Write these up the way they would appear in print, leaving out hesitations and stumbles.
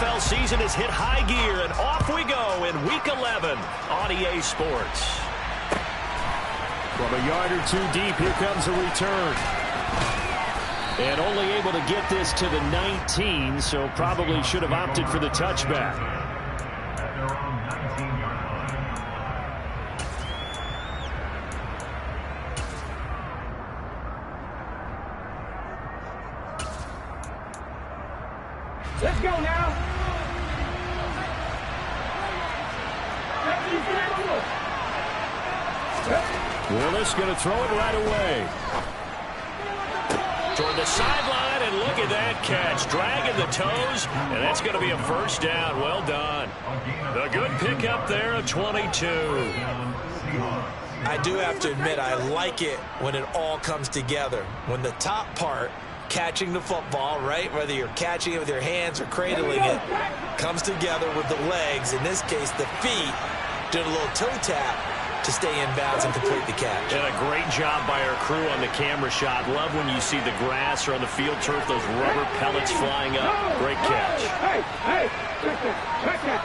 NFL season has hit high gear, and off we go in Week 11 on EA Sports. From a yard or two deep, here comes a return. And only able to get this to the 19, so probably should have opted for the touchback. Let's go now. Willis going to throw it right away. Toward the sideline, and look at that catch. Dragging the toes, and that's going to be a first down. Well done. A good pickup there, a 22. I do have to admit, I like it when it all comes together. When the top part, catching the football, right, whether you're catching it with your hands or cradling it, comes together with the legs, in this case the feet, doing a little toe tap to stay in bounds and complete the catch. And a great job by our crew on the camera shot. Love when you see the grass or on the field turf, those rubber pellets flying up. Great catch. Hey, check that.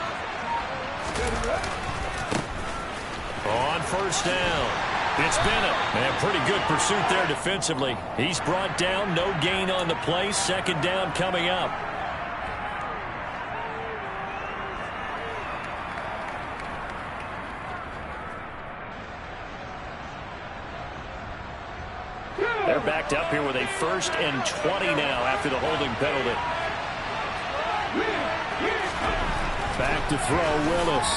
On first down, it's Bennett. And pretty good pursuit there defensively. He's brought down, no gain on the play. Second down coming up. They're backed up here with a 1st and 20 now after the holding penalty. Back to throw, Willis.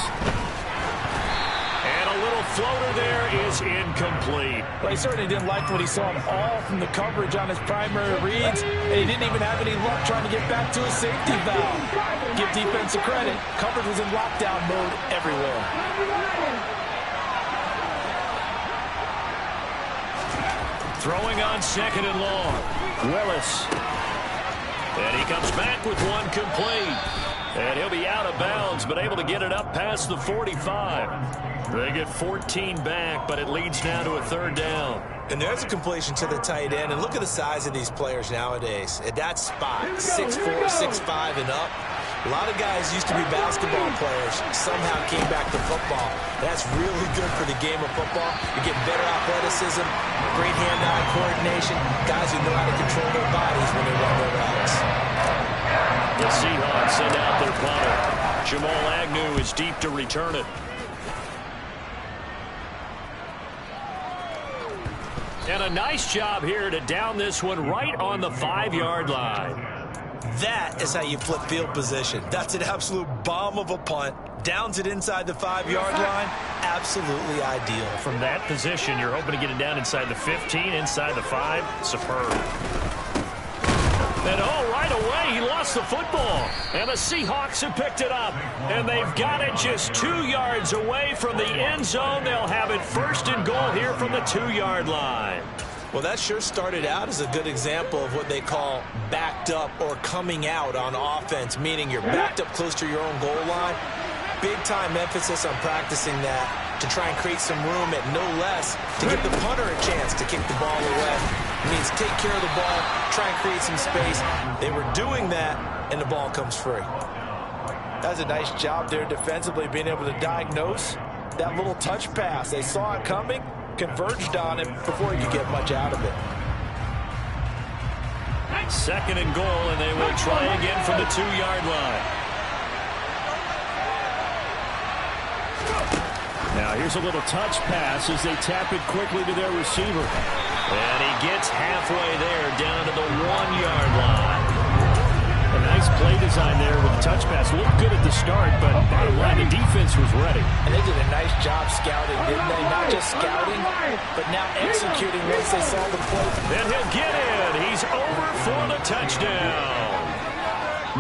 And a little floater there is incomplete. Well, he certainly didn't like what he saw all from the coverage on his primary reads, and he didn't even have any luck trying to get back to his safety valve. Give defense a credit. Coverage was in lockdown mode everywhere. Throwing on 2nd and long. Willis. And he comes back with one complete. And he'll be out of bounds, but able to get it up past the 45. They get 14 back, but it leads now to a 3rd down. And there's a completion to the tight end. And look at the size of these players nowadays. At that spot, 6'4", 6'5", and up. A lot of guys used to be basketball players, somehow came back to football. That's really good for the game of football. You're getting better athleticism, great hand-eye coordination, guys who know how to control their bodies when they run their routes. The Seahawks send out their punter. Jamal Agnew is deep to return it. And a nice job here to down this one right on the 5-yard line. That is how you flip field position. That's an absolute bomb of a punt. Downs it inside the 5-yard line. Absolutely ideal. From that position, you're hoping to get it down inside the 15, inside the 5. Superb. And right away, he lost the football. And the Seahawks have picked it up. And they've got it just 2 yards away from the end zone. They'll have it 1st and goal here from the 2-yard line. Well, that sure started out as a good example of what they call backed up or coming out on offense, meaning you're backed up close to your own goal line. Big-time emphasis on practicing that to try and create some room at no less to give the punter a chance to kick the ball away. It means take care of the ball, try and create some space. They were doing that, and the ball comes free. That's a nice job there defensively, being able to diagnose that little touch pass. They saw it coming, converged on it before you could get much out of it. 2nd and goal, and they will try again from the 2-yard line. Now here's a little touch pass as they tap it quickly to their receiver. And he gets halfway there down to the 1-yard line. A nice play design there with the touch pass. Looked good at the start, but bottom line, the defense was ready. And they did a nice job scouting, didn't they? Not just scouting, but now executing once they saw the play. Then he'll get in. He's over for the touchdown.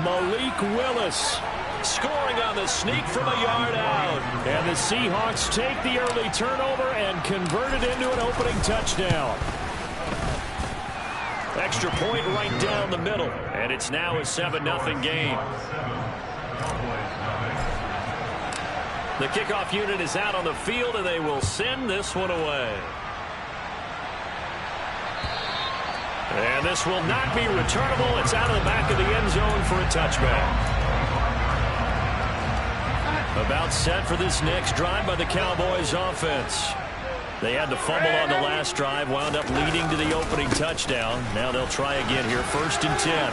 Malik Willis scoring on the sneak from a yard out. And the Seahawks take the early turnover and convert it into an opening touchdown. Extra point right down the middle. And it's now a 7-0 game. The kickoff unit is out on the field, and they will send this one away. And this will not be returnable. It's out of the back of the end zone for a touchback. About set for this next drive by the Cowboys offense. They had to fumble on the last drive, wound up leading to the opening touchdown. Now they'll try again here, 1st and 10.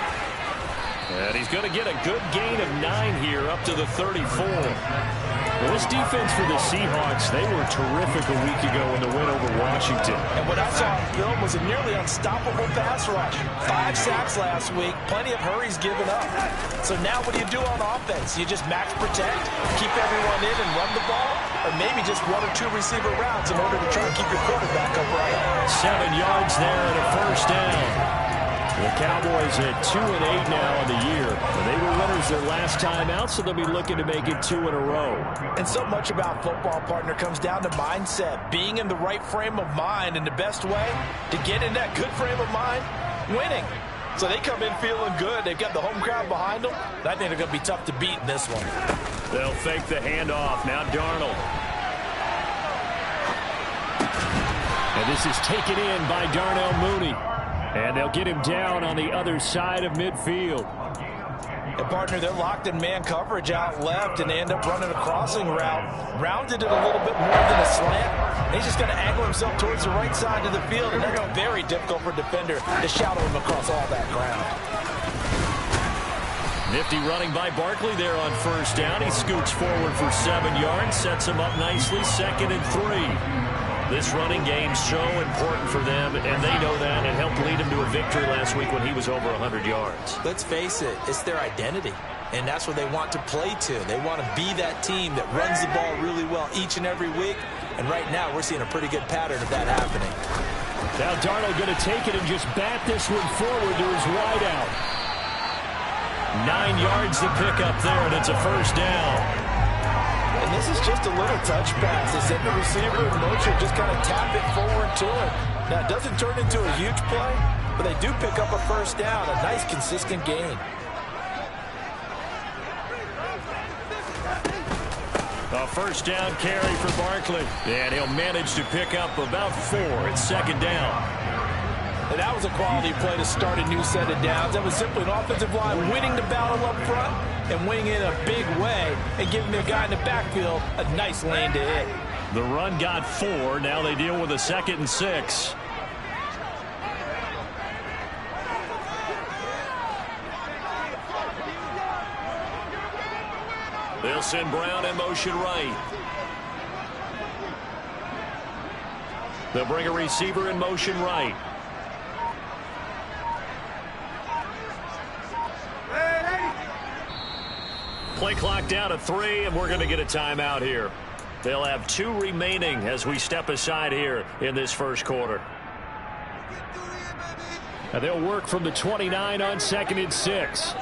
And he's going to get a good gain of 9 here, up to the 34. Well, this defense for the Seahawks, they were terrific a week ago in the win over Washington. And what I saw on film was a nearly unstoppable pass rush. 5 sacks last week, plenty of hurries given up. So now what do you do on offense? You just max protect, keep everyone in and run the ball, or maybe just 1 or 2 receiver routes in order to try and keep your quarterback upright. 7 yards there and a 1st down. The Cowboys at 2-8 now on the year. They were winners their last time out, so they'll be looking to make it 2 in a row. And so much about football, partner, comes down to mindset. Being in the right frame of mind, and the best way to get in that good frame of mind, winning. So they come in feeling good. They've got the home crowd behind them. I think they're going to be tough to beat in this one. They'll fake the handoff. Now Darnold. And this is taken in by Darnell Mooney. And they'll get him down on the other side of midfield. And partner, they're locked in man coverage out left, and they end up running a crossing route. Rounded it a little bit more than a slant. He's just going to angle himself towards the right side of the field, and that's very difficult for a defender to shadow him across all that ground. Nifty running by Barkley there on 1st down. He scoots forward for 7 yards, sets him up nicely, 2nd and 3. This running game so important for them, and they know that. It helped lead him to a victory last week when he was over 100 yards. Let's face it, it's their identity, and that's what they want to play to. They want to be that team that runs the ball really well each and every week, and right now we're seeing a pretty good pattern of that happening. Now Darnold going to take it and just bat this one forward to his wideout. 9 yards to pick up there, and it's a 1st down. And this is just a little touch pass. They send the receiver in motion, just kind of tap it forward to him. Now, it doesn't turn into a huge play, but they do pick up a 1st down, a nice, consistent gain. A 1st down carry for Barkley. And he'll manage to pick up about 4. It's 2nd down. And that was a quality play to start a new set of downs. That was simply an offensive line winning the battle up front and winning in a big way and giving the guy in the backfield a nice lane to hit. The run got 4. Now they deal with a 2nd and 6. They'll send Brown in motion right. They'll bring a receiver in motion right. Play clock down to 3, and we're going to get a timeout here. They'll have 2 remaining as we step aside here in this 1st quarter. And they'll work from the 29 on 2nd and 6.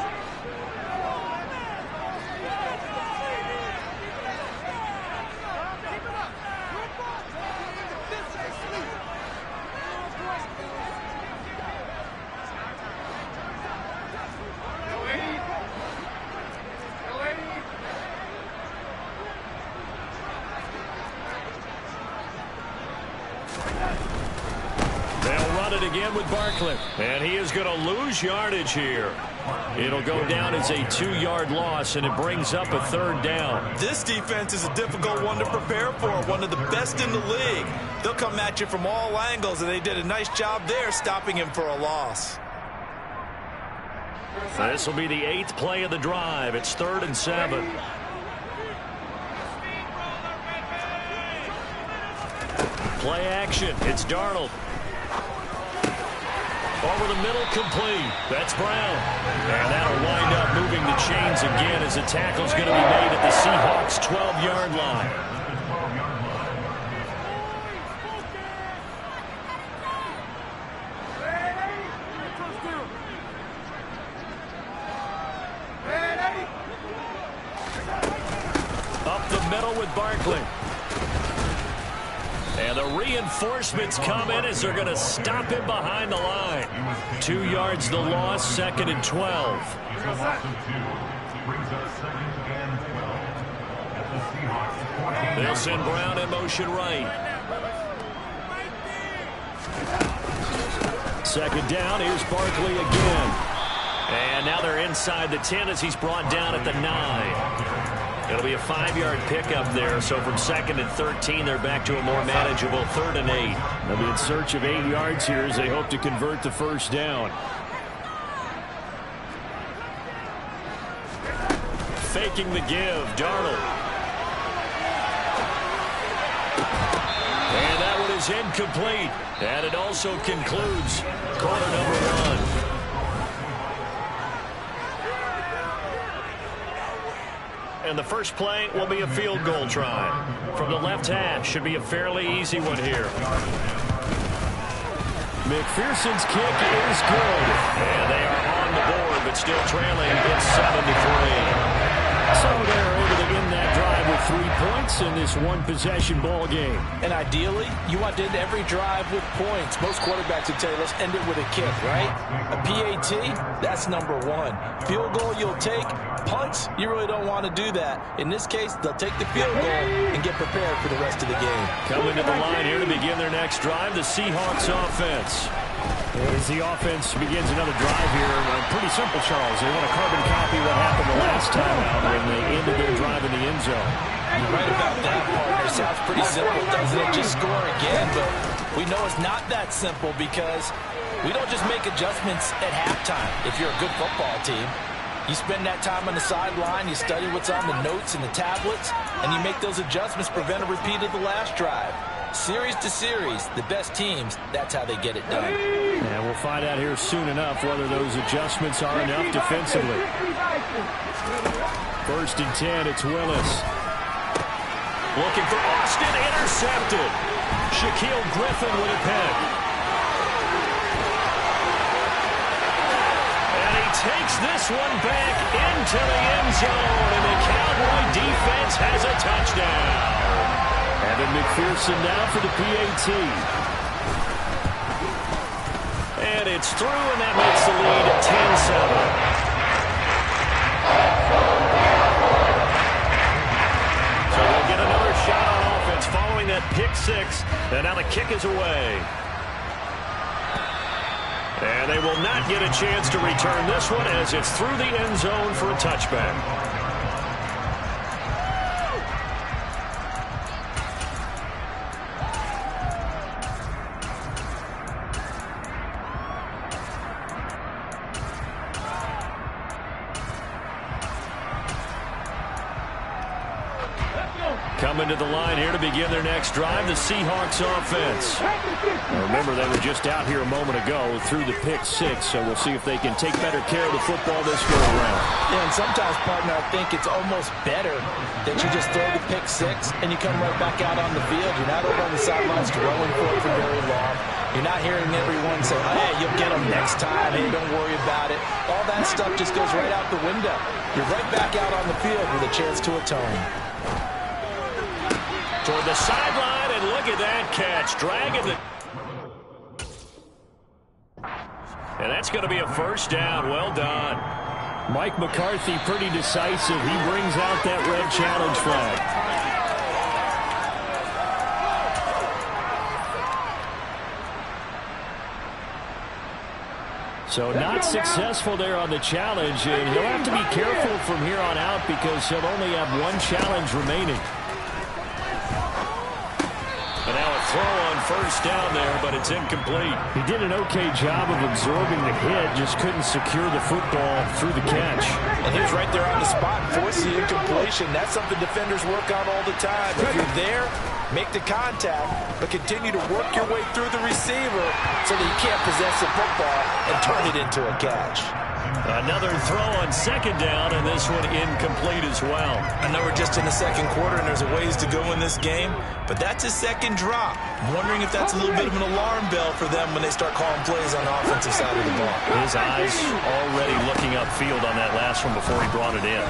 Again with Barkley, and he is going to lose yardage here. It'll go down as a 2-yard loss, and it brings up a 3rd down. This defense is a difficult one to prepare for, one of the best in the league. They'll come at you from all angles, and they did a nice job there stopping him for a loss. This will be the 8th play of the drive. It's 3rd and 7. Play action. It's Darnold. Over the middle, complete. That's Brown. And that'll wind up moving the chains again as the tackle's going to be made at the Seahawks' 12-yard line. Up the middle with Barkley. And the reinforcements come in as they're going to stop him behind the line. 2 yards the loss, 2nd and 12. They'll send Brown in motion right. 2nd down, here's Barkley again. And now they're inside the 10 as he's brought down at the 9. It'll be a 5-yard pickup there, so from 2nd and 13, they're back to a more manageable 3rd and 8. They'll be in search of 8 yards here as they hope to convert the first down. Faking the give, Darnold. And that one is incomplete. And it also concludes quarter number 1. And the first play will be a field goal try. From the left hash, should be a fairly easy one here. McPherson's kick is good. And they are on the board, but still trailing. It's 7-3. So they're able to end that drive with 3 points in this one-possession ball game. And ideally, you want to end every drive with points. Most quarterbacks would tell you, let's end it with a kick, right? A PAT, that's number 1. Field goal you'll take. Punts, you really don't want to do that. In this case, they'll take the field goal and get prepared for the rest of the game. Coming to the line here to begin their next drive, the Seahawks offense. As the offense begins another drive here, pretty simple, Charles. They want to carbon copy what happened the last time out when they ended their drive in the end zone. You're right about that, partner. Sounds pretty simple, doesn't it? Just score again, but we know it's not that simple because we don't just make adjustments at halftime if you're a good football team. You spend that time on the sideline, you study what's on the notes and the tablets, and you make those adjustments, prevent a repeat of the last drive. Series to series, the best teams, that's how they get it done. And we'll find out here soon enough whether those adjustments are enough defensively. 1st and 10, it's Willis. Looking for Austin, intercepted. Shaquille Griffin with a pick. And he takes this one back into the end zone, and the Cowboy defense has a touchdown. Evan McPherson now for the PAT. And it's through, and that makes the lead 10-7. So they'll get another shot on offense following that pick 6, and now the kick is away. And they will not get a chance to return this one as it's through the end zone for a touchback. Coming to the line here to begin their next drive, the Seahawks offense. Now remember, they were just out here a moment ago through the pick 6, so we'll see if they can take better care of the football this go around. Yeah, and sometimes, partner, I think it's almost better that you just throw the pick 6 and you come right back out on the field. You're not over on the sidelines throwing for it for very long. You're not hearing everyone say, hey, you'll get them next time. Hey, don't worry about it. All that stuff just goes right out the window. You're right back out on the field with a chance to atone. Toward the sideline, and look at that catch. Dragging the... And that's going to be a first down. Well done. Mike McCarthy pretty decisive. He brings out that red challenge flag. So not successful there on the challenge, and he'll have to be careful from here on out because he'll only have one challenge remaining. And now a throw on first down there, but it's incomplete. He did an okay job of absorbing the hit, just couldn't secure the football through the catch. And he was right there on the spot, force the incompletion. That's something defenders work on all the time. If you're there, make the contact, but continue to work your way through the receiver so that you can't possess the football and turn it into a catch. Another throw on second down, and this one incomplete as well. I know we're just in the second quarter and there's a ways to go in this game, but that's his second drop. I'm wondering if that's a little bit of an alarm bell for them when they start calling plays on the offensive side of the ball. His eyes already looking upfield on that last one before he brought it in.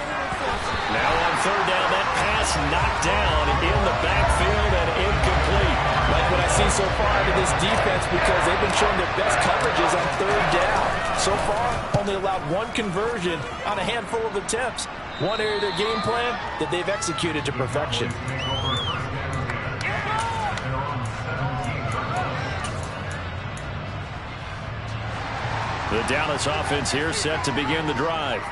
Now on third down, that pass knocked down in the backfield and incomplete. Like what I see so far out of this defense, because they've been showing their best coverages on third down. So far, only allowed one conversion on a handful of attempts. One area of their game plan that they've executed to perfection. The Dallas offense here set to begin the drive.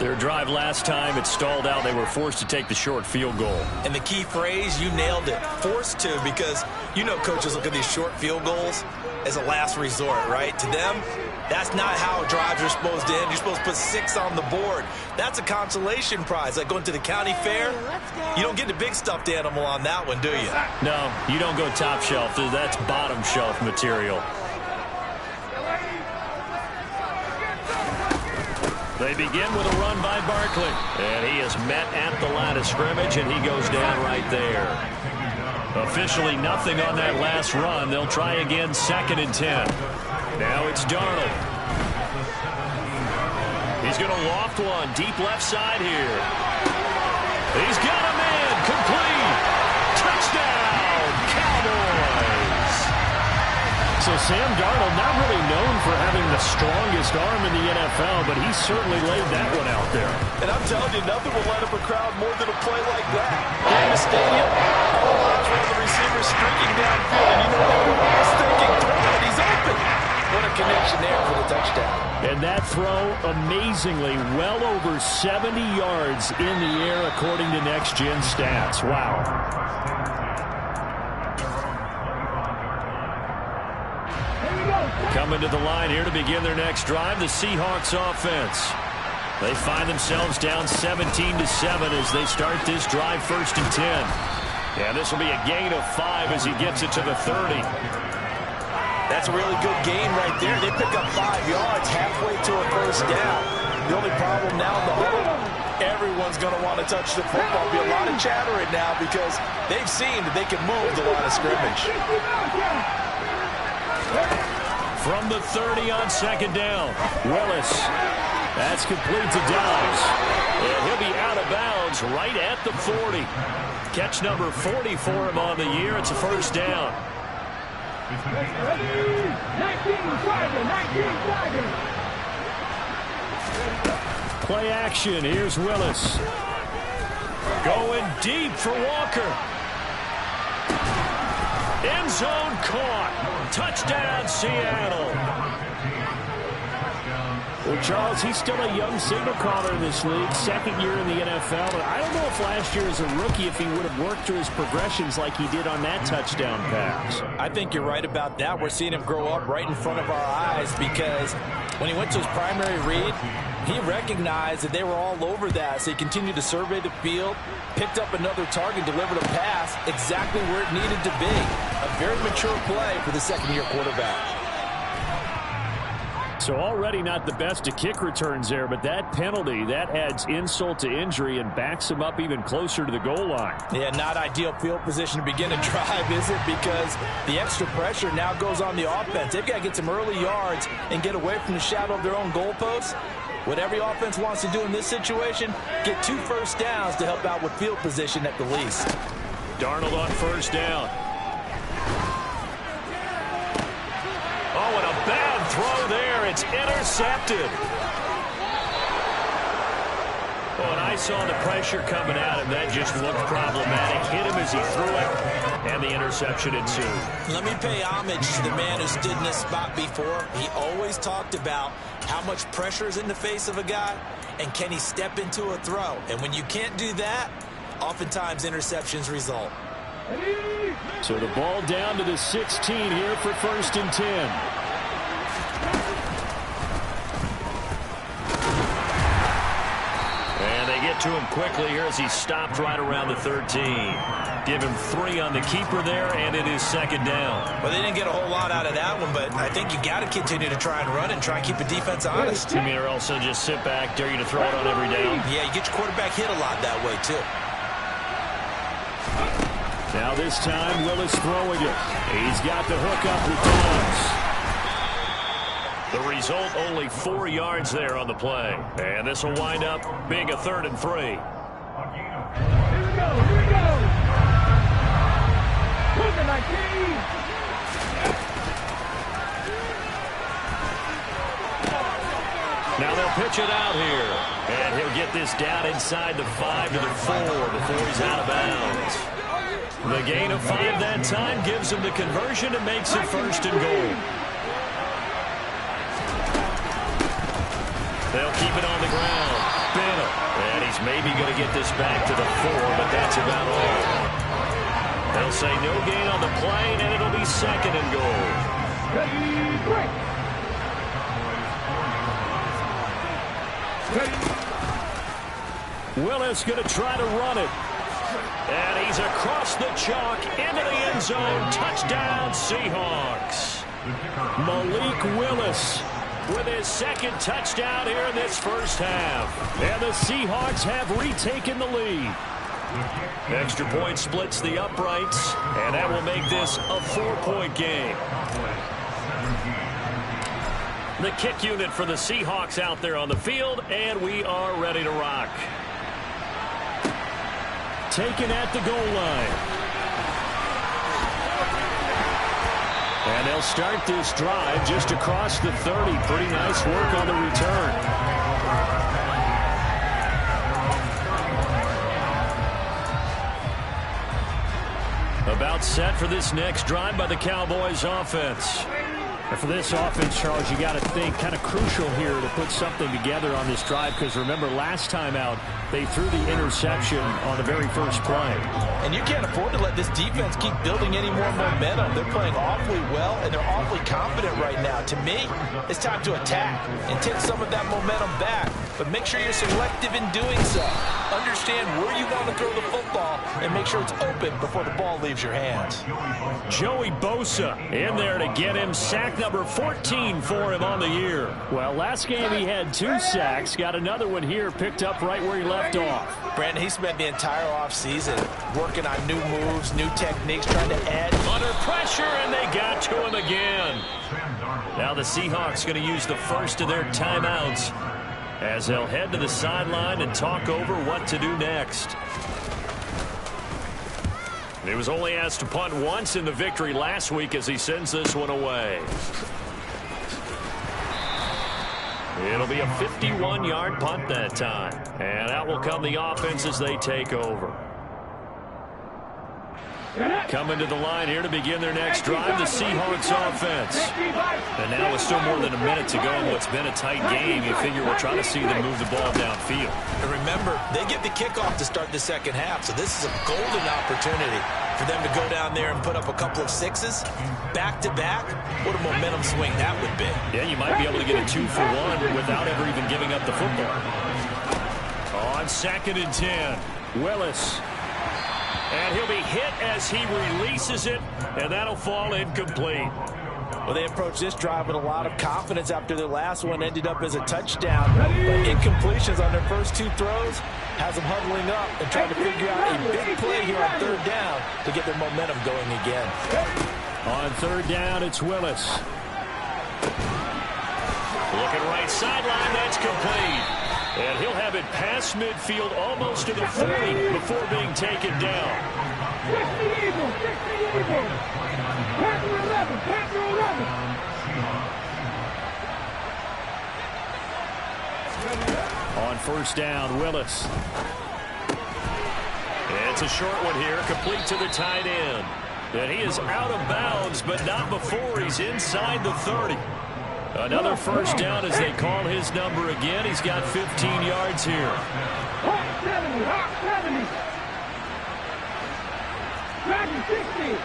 Their drive last time, it stalled out. They were forced to take the short field goal. And the key phrase, you nailed it, forced to, because you know coaches look at these short field goals as a last resort, right? To them, that's not how drives are supposed to end. You're supposed to put 6 on the board. That's a consolation prize. Like going to the county fair, you don't get the big stuffed animal on that one, do you? No, you don't go top shelf. That's bottom shelf material. They begin with a run by Barkley. And he is met at the line of scrimmage, and he goes down right there. Officially nothing on that last run. They'll try again, 2nd and 10. Now it's Darnold. He's going to loft one. Deep left side here. He's got him in. Complete. Touchdown, Cowboys. So Sam Darnold, not really known for having the strongest arm in the NFL, but he certainly laid that one out there. And I'm telling you, nothing will light up a crowd more than a play like that. In the stadium, all eyes were on the receiver streaking downfield, and you know what everyone was thinking? Throw it, he's open. What a connection there for the touchdown. And that throw, amazingly, well over 70 yards in the air, according to Next Gen Stats. Wow. Coming to the line here to begin their next drive, the Seahawks offense. They find themselves down 17-7 as they start this drive, 1st and 10. Yeah, this will be a gain of 5 as he gets it to the 30. That's a really good gain right there. They pick up 5 yards halfway to a 1st down. The only problem now in the huddle, everyone's going to want to touch the football. There'll be a lot of chattering now because they've seen that they can move the line of scrimmage. From the 30 on 2nd down, Willis. That's complete to Dobbs. And he'll be out of bounds right at the 40. Catch number 40 for him on the year. It's a 1st down. 19 Play action. Here's Willis. Going deep for Walker. End zone caught. Touchdown, Seattle. Well, Charles, he's still a young signal caller in this league, 2nd year in the NFL. But I don't know if last year as a rookie, if he would have worked through his progressions like he did on that touchdown pass. I think you're right about that. We're seeing him grow up right in front of our eyes because when he went to his primary read, he recognized that they were all over that. So he continued to survey the field, picked up another target, delivered a pass exactly where it needed to be. A very mature play for the 2nd-year quarterback. So already not the best of kick returns there, but that penalty, that adds insult to injury and backs him up even closer to the goal line. Yeah, not ideal field position to begin a drive, is it? Because the extra pressure now goes on the offense. They've got to get some early yards and get away from the shadow of their own goalposts. What every offense wants to do in this situation, get 2 1st downs to help out with field position at the least. Darnold on 1st down. Oh, and a bad throw there. It's intercepted. Oh, and I saw the pressure coming at him. That just looked problematic. Hit him as he threw it, and the interception ensued. Let me pay homage to the man who stood in this spot before. He always talked about how much pressure is in the face of a guy, and can he step into a throw? And when you can't do that, oftentimes interceptions result. So the ball down to the 16 here for 1st and 10. And they get to him quickly here as he stopped right around the 13. Give him 3 on the keeper there, and it is 2nd down. Well, they didn't get a whole lot out of that one, but I think you got to continue to try and run and try and keep the defense honest. You mean or else they'll just sit back, dare you to throw it on every down? Yeah, you get your quarterback hit a lot that way, too. Now this time, Willis throwing it. He's got the hook up with Dobbs. The result, only 4 yards there on the play. And this will wind up being a 3rd and 3. Here we go, here we go. Put the 19. Now they'll pitch it out here. And he'll get this down inside the 5 to the 4 before he's out of bounds. The gain of 5 that time gives him the conversion and makes it 1st and goal. They'll keep it on the ground. Bennett maybe going to get this back to the 4, but that's about all. They'll say no gain on the play, and it'll be 2nd and goal. Willis going to try to run it. And he's across the chalk into the end zone. Touchdown, Seahawks. Malik Willis with his 2nd touchdown here in this first half. And the Seahawks have retaken the lead. Extra point splits the uprights, and that will make this a 4-point game. The kick unit for the Seahawks out there on the field, and we are ready to rock. Taken at the goal line. And they'll start this drive just across the 30. Pretty nice work on the return. About set for this next drive by the Cowboys offense. And for this offense, Charles, you got to think kind of crucial here to put something together on this drive, because remember last time out they threw the interception on the very first play. And you can't afford to let this defense keep building any more momentum. They're playing awfully well, and they're awfully confident right now. To me, it's time to attack and take some of that momentum back, but make sure you're selective in doing so. Understand where you want to throw the football and make sure it's open before the ball leaves your hands. Joey Bosa in there to get him sack number 14 for him on the year. Well, last game he had 2 sacks. Got another one here, picked up right where he left off. Brandon, he spent the entire offseason working on new moves, new techniques, trying to add. Under pressure, and they got to him again. Now the Seahawks going to use the first of their timeouts as they'll head to the sideline and talk over what to do next. He was only asked to punt once in the victory last week as he sends this one away. It'll be a 51-yard punt that time. And out will come the offense as they take over. Coming to the line here to begin their next drive, the Seahawks offense. And now with still more than a minute to go in what's been a tight game, you figure we'll try to see them move the ball downfield. And remember, they get the kickoff to start the second half, so this is a golden opportunity for them to go down there and put up a couple of 6s back-to-back. What a momentum swing that would be. Yeah, you might be able to get a 2-for-1 without ever even giving up the football. On 2nd and 10, Willis. And he'll be hit as he releases it, and that'll fall incomplete. Well, they approached this drive with a lot of confidence after their last one ended up as a touchdown. But incompletions on their first 2 throws has them huddling up and trying to figure out a big play here on 3rd down to get their momentum going again. On 3rd down, it's Willis. Looking right sideline, that's complete. And he'll have it past midfield almost to the 40 before being taken down. 60 Eagles, 60 Eagles. Panther 11, Panther 11. On 1st down, Willis. It's a short one here, complete to the tight end. And he is out of bounds, but not before he's inside the 30. Another 1st down as they call his number again. He's got 15 yards here. Hawk 70, Hawk 70. Dragon 60.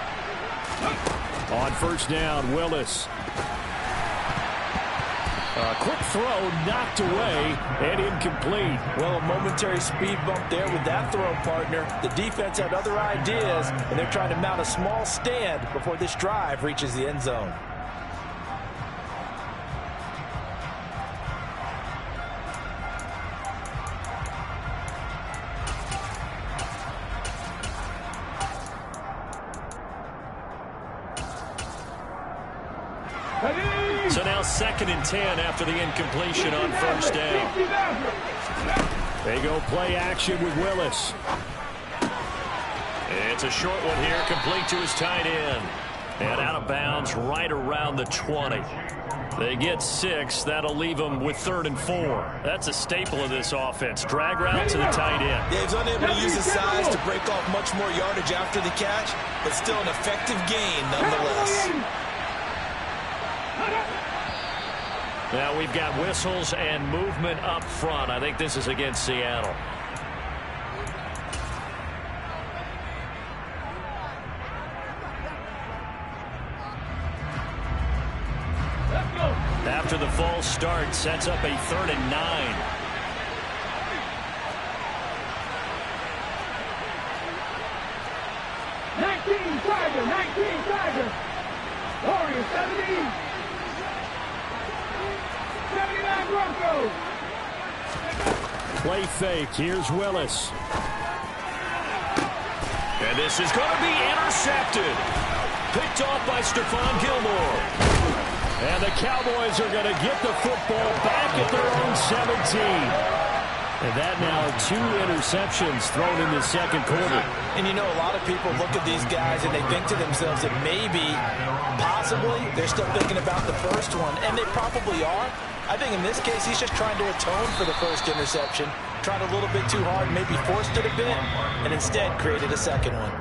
On 1st down, Willis. A quick throw knocked away and incomplete. Well, a momentary speed bump there with that throw, partner. The defense had other ideas, and they're trying to mount a small stand before this drive reaches the end zone. So now 2nd and 10 after the incompletion on 1st down. They go play action with Willis. It's a short one here, complete to his tight end. And out of bounds right around the 20. They get 6. That'll leave them with 3rd and 4. That's a staple of this offense. Drag route to the tight end. Dave's unable to use his size to break off much more yardage after the catch, but still an effective gain nonetheless. Now we've got whistles and movement up front. I think this is against Seattle. after the false start. Sets up a 3rd and 9. Tiger, 19 Tiger. Warriors 70. 79 Broncos. Play fake. Here's Willis. And this is going to be intercepted. Picked off by Stephon Gilmore. And the Cowboys are going to get the football back at their own 17. And that now 2 interceptions thrown in the second quarter. And you know, a lot of people look at these guys and they think to themselves that maybe, possibly, they're still thinking about the first one. And they probably are. I think in this case, he's just trying to atone for the first interception. Tried a little bit too hard, maybe forced it a bit, and instead created a second one.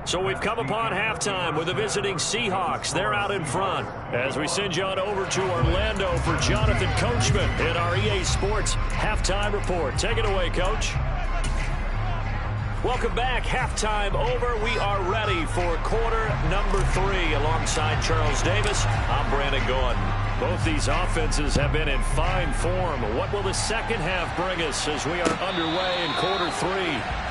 So we've come upon halftime with the visiting Seahawks. They're out in front. As we send you on over to Orlando for Jonathan Coachman in our EA Sports Halftime Report. Take it away, Coach. Welcome back. Halftime over. We are ready for quarter number 3. Alongside Charles Davis, I'm Brandon Gordon. Both these offenses have been in fine form. What will the second half bring us as we are underway in quarter 3?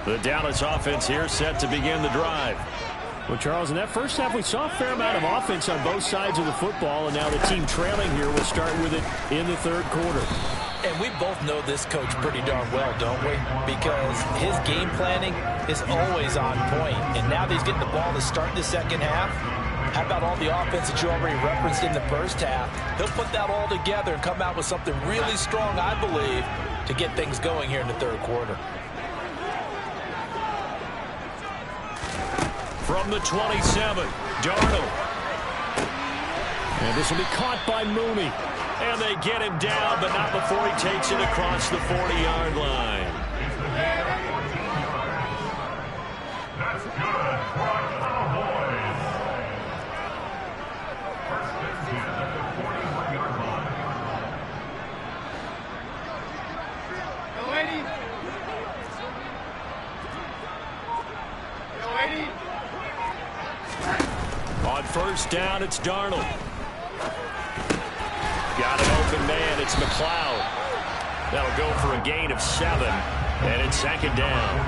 The Dallas offense here set to begin the drive. Well, Charles, in that first half, we saw a fair amount of offense on both sides of the football, and now the team trailing here will start with it in the third quarter. And we both know this coach pretty darn well, don't we? Because his game planning is always on point. And now that he's getting the ball to start the second half, how about all the offense that you already referenced in the first half? He'll put that all together and come out with something really strong, I believe, to get things going here in the third quarter. From the 27, Darnold. And this will be caught by Mooney. And they get him down, but not before he takes it across the 40-yard line. That's good for a Cowboys. First and 10 at the 41-yard line. Go, Eddie. Go, Eddie. On first down, it's Darnold. Got an open man. It's McLeod. That'll go for a gain of 7. And it's second down.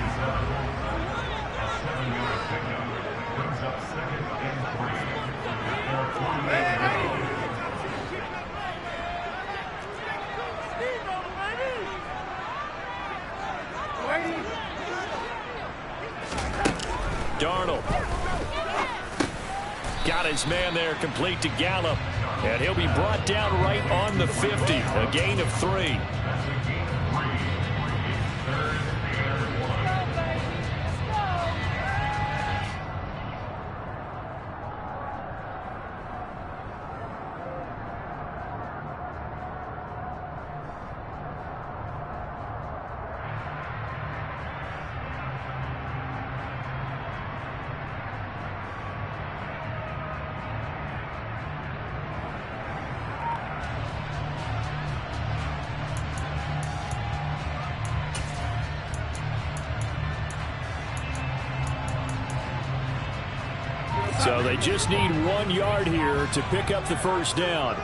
Brings up second and 3. Darnold. Got his man there, complete to Gallup. And he'll be brought down right on the 50. A gain of 3. So they just need 1 yard here to pick up the first down.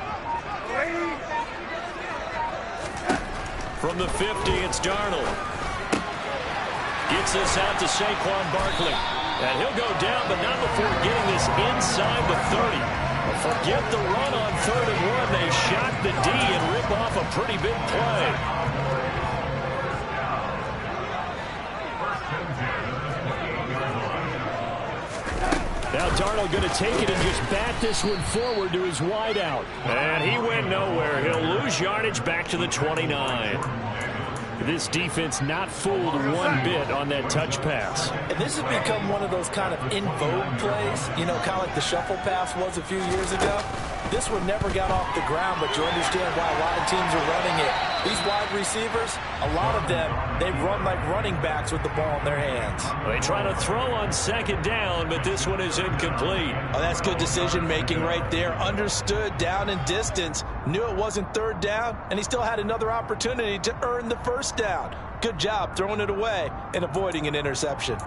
From the 50, it's Darnold. Gets this out to Saquon Barkley. And he'll go down, but not before getting this inside the 30. Forget the run on 3rd and 1. They shock the D and rip off a pretty big play. Now Darnold going to take it and just bat this one forward to his wideout. And he went nowhere. He'll lose yardage back to the 29. This defense not fooled one bit on that touch pass. And this has become one of those kind of in vogue plays, you know, kind of like the shuffle pass was a few years ago. This one never got off the ground, but you understand why a lot of teams are running it. These wide receivers, a lot of them, they run like running backs with the ball in their hands. They try to throw on second down, but this one is incomplete. Oh, that's good decision-making right there. Understood down and distance, knew it wasn't third down, and he still had another opportunity to earn the first down. Good job throwing it away and avoiding an interception.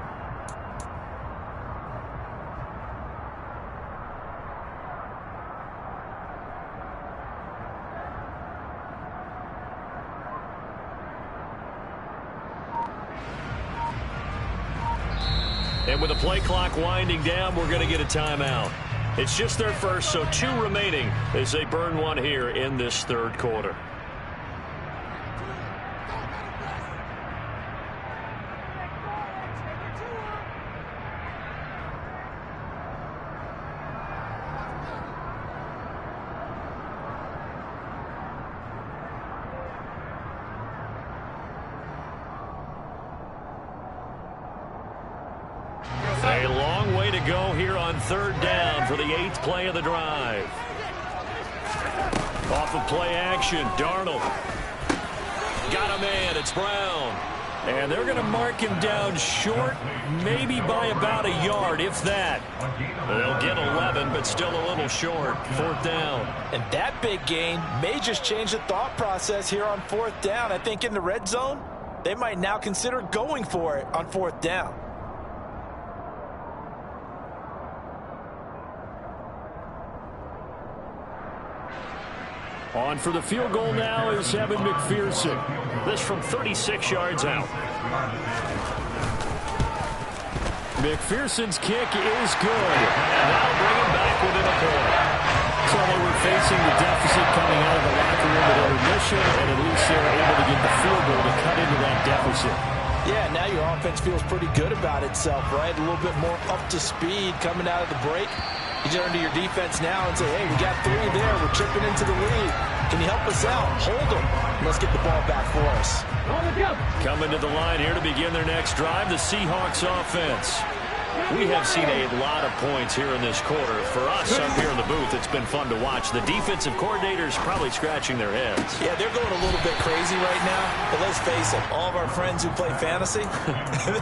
And with the play clock winding down, we're going to get a timeout. It's just their first, so 2 remaining as they burn one here in this third quarter. A long way to go here on third down for the 8th play of the drive. Off of play action, Darnold. Got a man, it's Brown. And they're going to mark him down short, maybe by about a yard, if that. They'll get 11, but still a little short. 4th down. And that big gain may just change the thought process here on 4th down. I think in the red zone, they might now consider going for it on 4th down. On for the field goal now is Evan McPherson. This from 36 yards out. McPherson's kick is good. And that'll bring him back within a point. So they were facing the deficit coming out of the locker room at intermission, and at least they were able to get the field goal to cut into that deficit. Yeah, now your offense feels pretty good about itself, right? A little bit more up to speed coming out of the break. You turn to your defense now and say, hey, we got 3 there. We're chipping into the lead. Can you help us out? Hold them. Let's get the ball back for us. Coming to the line here to begin their next drive, the Seahawks offense. We have seen a lot of points here in this quarter. For us up here in the booth, it's been fun to watch. The defensive coordinators probably scratching their heads. Yeah, they're going a little bit crazy right now. But let's face it, all of our friends who play fantasy,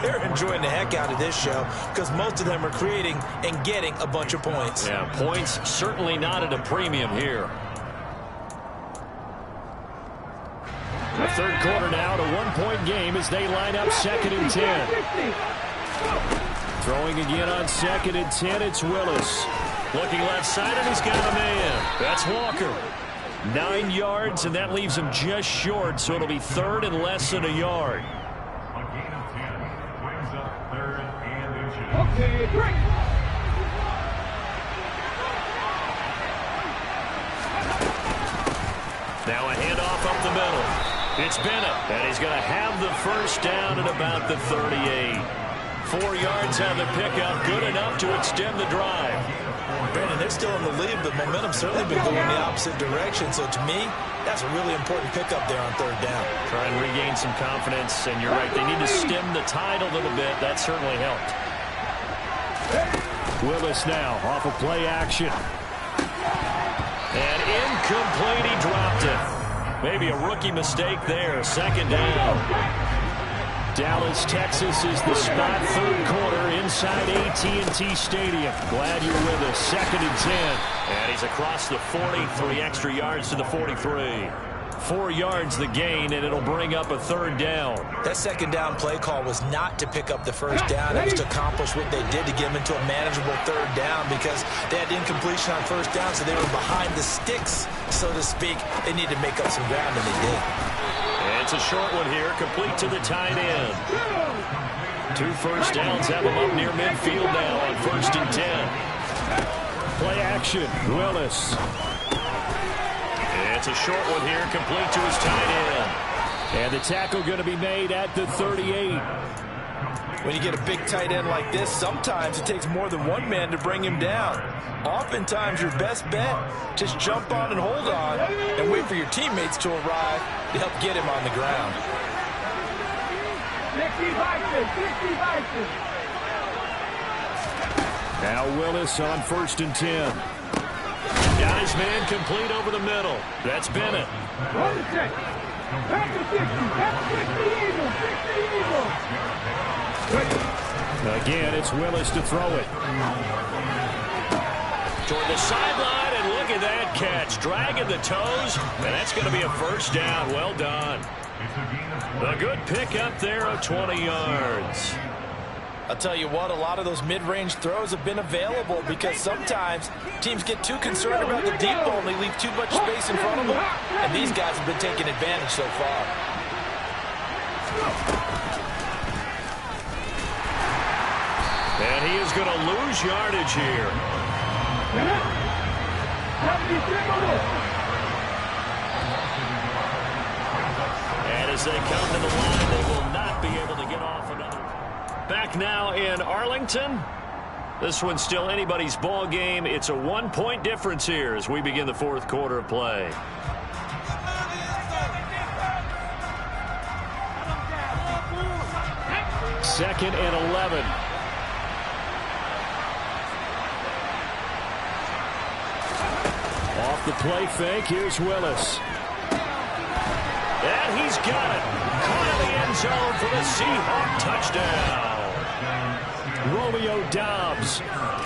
they're enjoying the heck out of this show because most of them are creating and getting a bunch of points. Yeah, points certainly not at a premium here. The third quarter now, to 1-point game as they line up 2nd and 10. Throwing again on 2nd and 10, it's Willis. Looking left side, and he's got a man. That's Walker. 9 yards, and that leaves him just short, so it'll be 3rd and less than a yard. A gain of 10 brings up 3rd and inches. Okay, break. Now a handoff up the middle. It's Bennett, and he's going to have the first down at about the 38. 4 yards on the pickup, good enough to extend the drive. Brandon, they're still in the lead, but momentum's certainly been going the opposite direction. So to me, that's a really important pickup there on 3rd down. Try and regain some confidence, and you're right, they need to stem the tide a little bit. That certainly helped. Willis now off of play action. And incomplete, he dropped it. Maybe a rookie mistake there. 2nd down. Dallas, Texas is the spot. 3rd quarter inside AT&T Stadium. Glad you're with us. 2nd and 10. And he's across the 40, 3 extra yards to the 43. 4 yards the gain, and it'll bring up a 3rd down. That 2nd down play call was not to pick up the first down. It was to accomplish what they did to get them into a manageable 3rd down because they had incompletion on 1st down, so they were behind the sticks, so to speak. They needed to make up some ground, and they did. And it's a short one here, complete to the tight end. 2 first downs have them up near midfield now on 1st and 10. Play action, Willis. It's a short one here, complete to his tight end. And the tackle going to be made at the 38. When you get a big tight end like this, sometimes it takes more than one man to bring him down. Oftentimes, your best bet, just jump on and hold on and wait for your teammates to arrive to help get him on the ground. Now Willis on 1st and 10. Got his man complete over the middle. That's Bennett. Run the check. Back to 60. Back to 60 Eagles. 60 Eagles. Again, it's Willis to throw it. Toward the sideline, and look at that catch. Dragging the toes, and that's going to be a first down. Well done. A good pick up there of 20 yards. I'll tell you what, a lot of those mid-range throws have been available because sometimes teams get too concerned about the deep ball and they leave too much space in front of them. And these guys have been taking advantage so far. And he is going to lose yardage here. And as they come to the line, they will not be able to get off another. Back now in Arlington. This one's still anybody's ball game. It's a 1-point difference here as we begin the 4th quarter of play. Second and 11. Off the play fake, here's Willis. And he's got it. Caught in the end zone for the Seahawk touchdown. Romeo Doubs,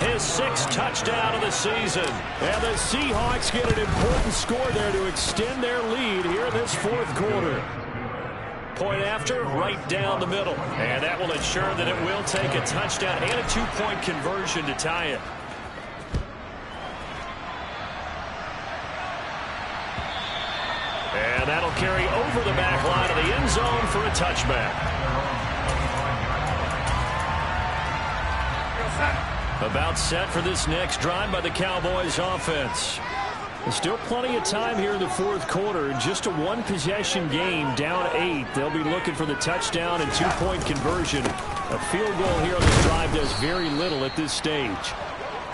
his 6th touchdown of the season. And the Seahawks get an important score there to extend their lead here in this 4th quarter. Point after, right down the middle. And that will ensure that it will take a touchdown and a 2-point conversion to tie it. And that'll carry over the back line of the end zone for a touchback. About set for this next drive by the Cowboys offense. There's still plenty of time here in the 4th quarter. Just a 1-possession game, down 8. They'll be looking for the touchdown and 2-point conversion. A field goal here on this drive does very little at this stage.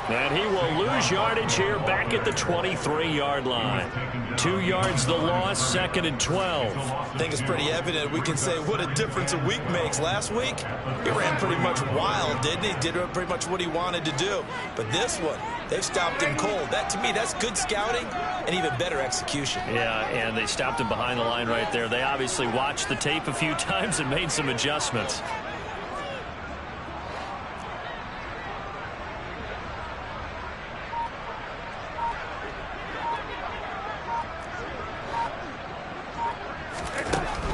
And he will lose yardage here back at the 23-yard line. 2 yards the loss, 2nd and 12. I think it's pretty evident. We can say what a difference a week makes. Last week, he ran pretty much wild, didn't he? Did pretty much what he wanted to do. But this one, they've stopped him cold. That, to me, that's good scouting and even better execution. Yeah, and they stopped him behind the line right there. They obviously watched the tape a few times and made some adjustments.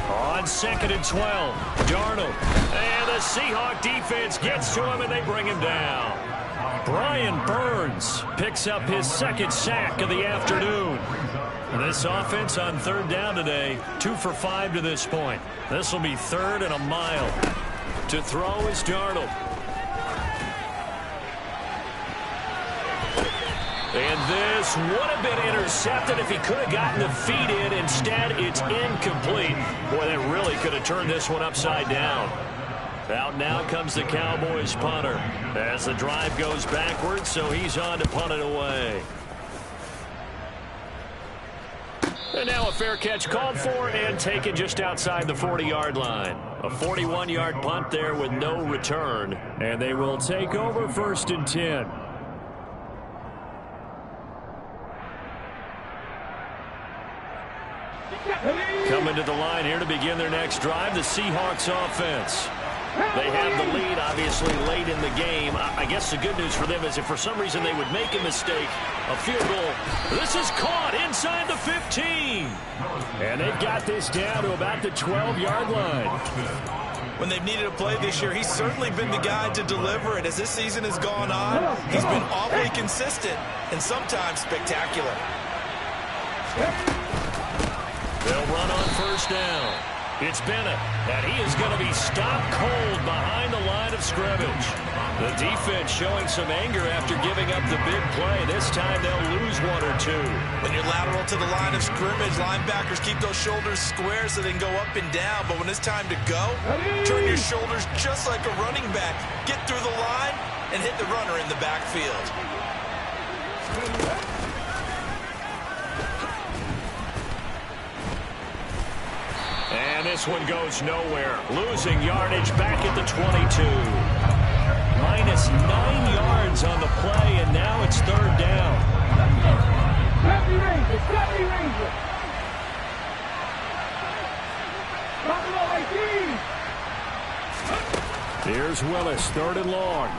On 2nd and 12, Darnold. And the Seahawk defense gets to him, and they bring him down. Brian Burns picks up his 2nd sack of the afternoon. This offense on 3rd down today, 2 for 5 to this point. This will be 3rd and a mile. To throw is Darnold. And this would have been intercepted if he could have gotten the feet in. Instead, it's incomplete. Boy, that really could have turned this one upside down. Out now comes the Cowboys punter as the drive goes backwards, so he's on to punt it away. And now a fair catch called for and taken just outside the 40-yard line. A 41-yard punt there with no return. And they will take over 1st and 10. Coming to the line here to begin their next drive, the Seahawks offense. They have the lead, obviously, late in the game. I guess the good news for them is if for some reason they would make a mistake, a field goal, this is caught inside the 15. And they've got this down to about the 12-yard line. When they've needed a play this year, he's certainly been the guy to deliver it. As this season has gone on, he's been awfully consistent and sometimes spectacular. They'll run on 1st down. It's Bennett, and he is going to be stopped cold behind the line of scrimmage. The defense showing some anger after giving up the big play. This time they'll lose 1 or 2. When you're lateral to the line of scrimmage, linebackers keep those shoulders square so they can go up and down. But when it's time to go, turn your shoulders just like a running back. Get through the line and hit the runner in the backfield. And this one goes nowhere. Losing yardage back at the 22. Minus 9 yards on the play, and now it's third down. Happy Ranger, Happy Ranger. Here's Willis, third and long.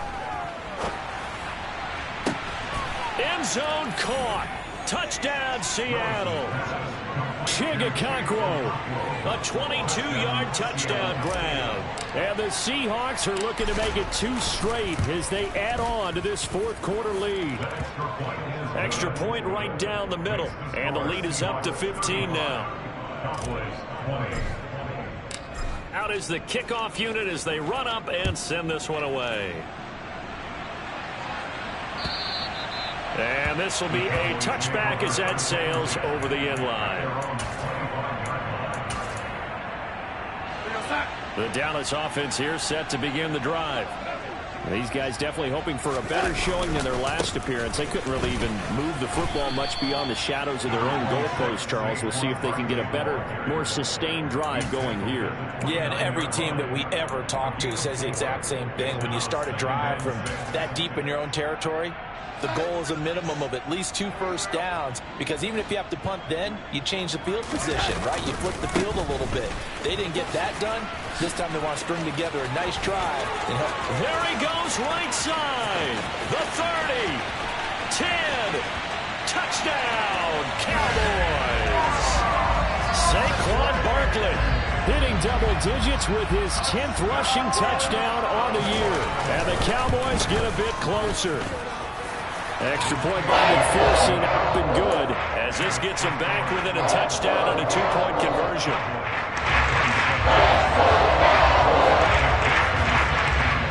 End zone caught. Touchdown, Seattle. Chigakonkwo. A 22-yard touchdown grab. And the Seahawks are looking to make it 2 straight as they add on to this fourth quarter lead. Extra point right down the middle. And the lead is up to 15 now. Out is the kickoff unit as they run up and send this one away. And this will be a touchback as that sails over the end line. The Dallas offense here set to begin the drive. These guys definitely hoping for a better showing than their last appearance. They couldn't really even move the football much beyond the shadows of their own goalpost, Charles. We'll see if they can get a better, more sustained drive going here. Yeah, and every team that we ever talk to says the exact same thing. When you start a drive from that deep in your own territory, the goal is a minimum of at least 2 first downs, because even if you have to punt then, you change the field position, right? You flip the field a little bit. They didn't get that done. This time they want to string together a nice drive. And help. There he goes right side. The 30. 10. Touchdown, Cowboys. Saquon Barkley hitting double digits with his 10th rushing touchdown on the year. And the Cowboys get a bit closer. Extra point by McPherson, up and good. As this gets him back within a touchdown and a 2-point conversion.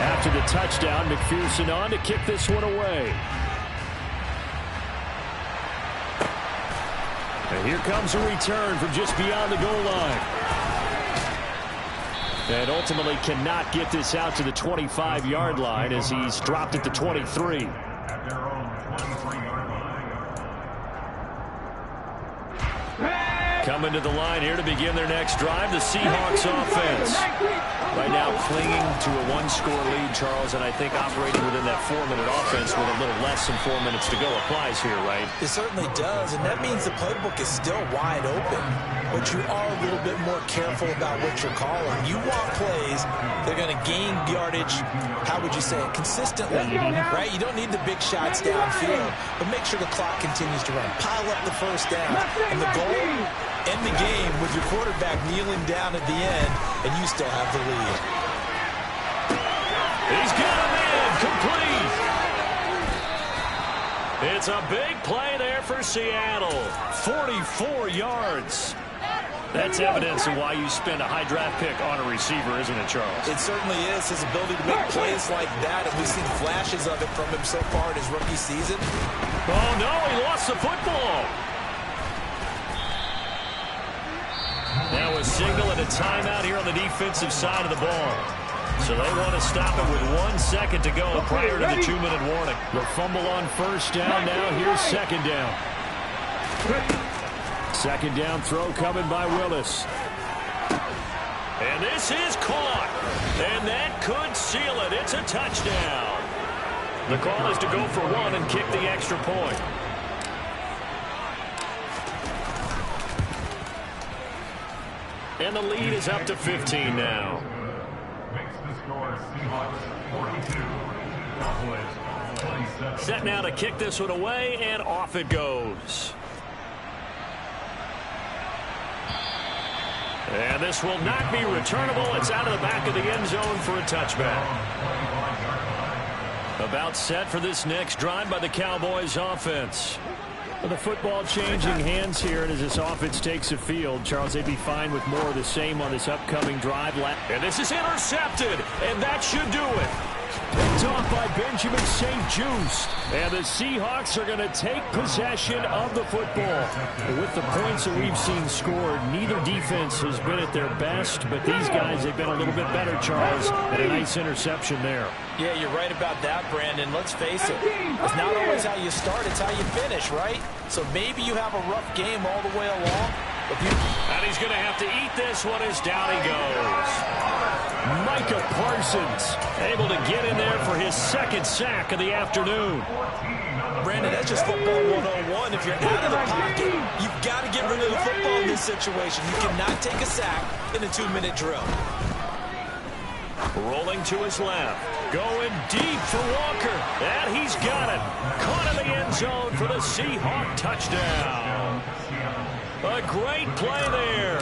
After the touchdown, McPherson on to kick this one away. And here comes a return from just beyond the goal line. And ultimately cannot get this out to the 25-yard line as he's dropped at the 23. Coming to the line here to begin their next drive, the Seahawks offense. Right now clinging to a 1-score lead, Charles, and I think operating within that 4-minute offense with a little less than 4 minutes to go applies here, right? It certainly does, and that means the playbook is still wide open. But you are a little bit more careful about what you're calling. You want plays that are going to gain yardage, how would you say it, consistently, right? You don't need the big shots downfield, but make sure the clock continues to run. Pile up the first down, and the goal, end the game with your quarterback kneeling down at the end, and you still have the lead. He's got him in, complete. It's a big play there for Seattle. 44 yards. That's evidence of why you spend a high draft pick on a receiver, isn't it, Charles? It certainly is. His ability to make plays like that, and we've seen flashes of it from him so far in his rookie season. Oh, no, he lost the football. Now a signal and a timeout here on the defensive side of the ball. So they want to stop it with 1 second to go prior to the 2-minute warning. The fumble on first down. Now here's second down. Second down throw coming by Willis. And this is caught. And that could seal it. It's a touchdown. The call is to go for 1 and kick the extra point. And the lead is up to 15 now. Makes the score Seahawks 42. Cowboys 27. Set now to kick this one away, and off it goes. And this will not be returnable. It's out of the back of the end zone for a touchback. About set for this next drive by the Cowboys offense. The football changing hands here, and as this offense takes the field, Charles, they'd be fine with more of the same on this upcoming drive. And this is intercepted, and that should do it. Picked off by Benjamin St-Juste. And the Seahawks are going to take possession of the football. With the points that we've seen scored, neither defense has been at their best, but these guys, they've been a little bit better, Charles, and a nice interception there. Yeah, you're right about that, Brandon. Let's face it. It's not always how you start, it's how you finish, right? So maybe you have a rough game all the way along, And he's going to have to eat this one as down he goes. Micah Parsons able to get in there for his second sack of the afternoon. Brandon, that's just football 101. If you're out of the pocket, you've got to get rid of the football in this situation. You cannot take a sack in a 2-minute drill. Rolling to his left. Going deep for Walker. And he's got it. Caught in the end zone for the Seahawk touchdown. A great play there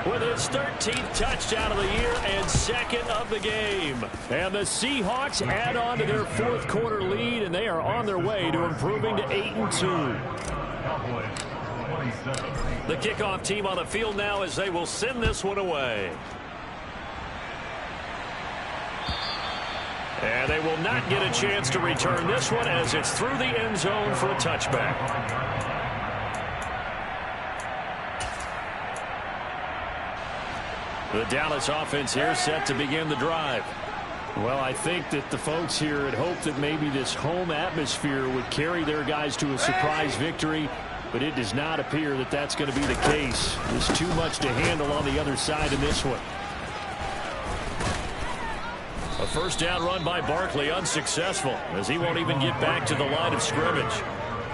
with his 13th touchdown of the year and second of the game. And the Seahawks add on to their fourth quarter lead, and they are on their way to improving to 8-2. The kickoff team on the field now as they will send this one away. And they will not get a chance to return this one as it's through the end zone for a touchback. The Dallas offense here set to begin the drive. Well, I think that the folks here had hoped that maybe this home atmosphere would carry their guys to a surprise victory, but it does not appear that that's going to be the case. There's too much to handle on the other side in this one. A first down run by Barkley unsuccessful as he won't even get back to the line of scrimmage.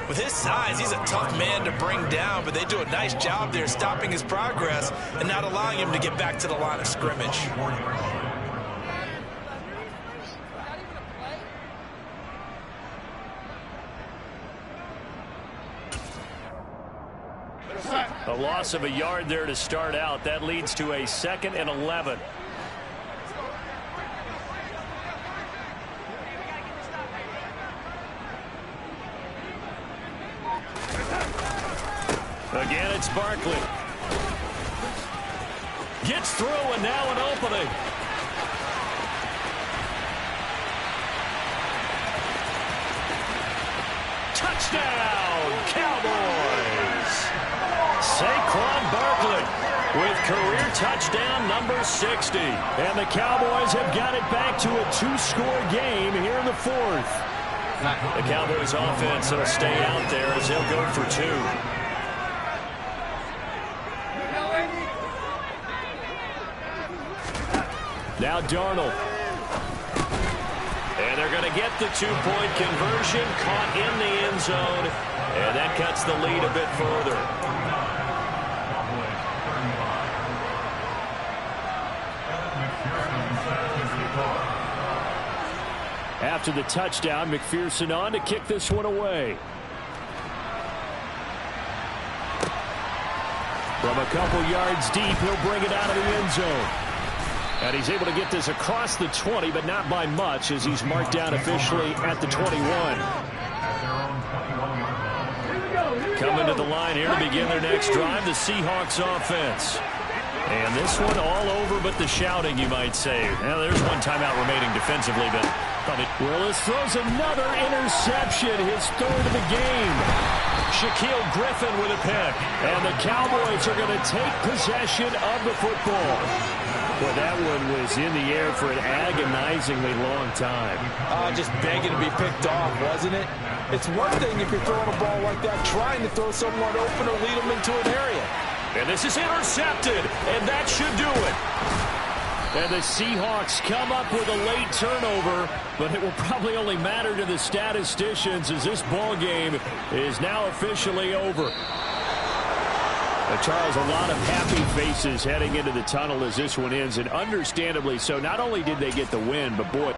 With his size, he's a tough man to bring down, but they do a nice job there stopping his progress and not allowing him to get back to the line of scrimmage. A loss of a yard there to start out. That leads to a 2nd and 11. Again, it's Barkley. Gets through, and now an opening. Touchdown, Cowboys! Saquon Barkley with career touchdown number 60. And the Cowboys have got it back to a 2-score game here in the fourth. The Cowboys offense will stay out there as they'll go for 2. Now Darnold. And they're going to get the 2-point conversion, caught in the end zone, and that cuts the lead a bit further. After the touchdown, McPherson on to kick this one away. From a couple yards deep, he'll bring it out of the end zone. And he's able to get this across the 20, but not by much, as he's marked down officially at the 21. Coming to the line here to begin their next drive, the Seahawks offense. And this one all over but the shouting, you might say. Now, there's one timeout remaining defensively, but probably... Willis throws another interception, his third of the game. Shaquille Griffin with a pick. And the Cowboys are going to take possession of the football. Well, that one was in the air for an agonizingly long time. Just begging to be picked off, wasn't it? It's one thing if you're throwing a ball like that, trying to throw someone open or lead them into an area. And this is intercepted, and that should do it. And the Seahawks come up with a late turnover, but it will probably only matter to the statisticians as this ball game is now officially over. Charles, a lot of happy faces heading into the tunnel as this one ends, and understandably so. Not only did they get the win, but boy...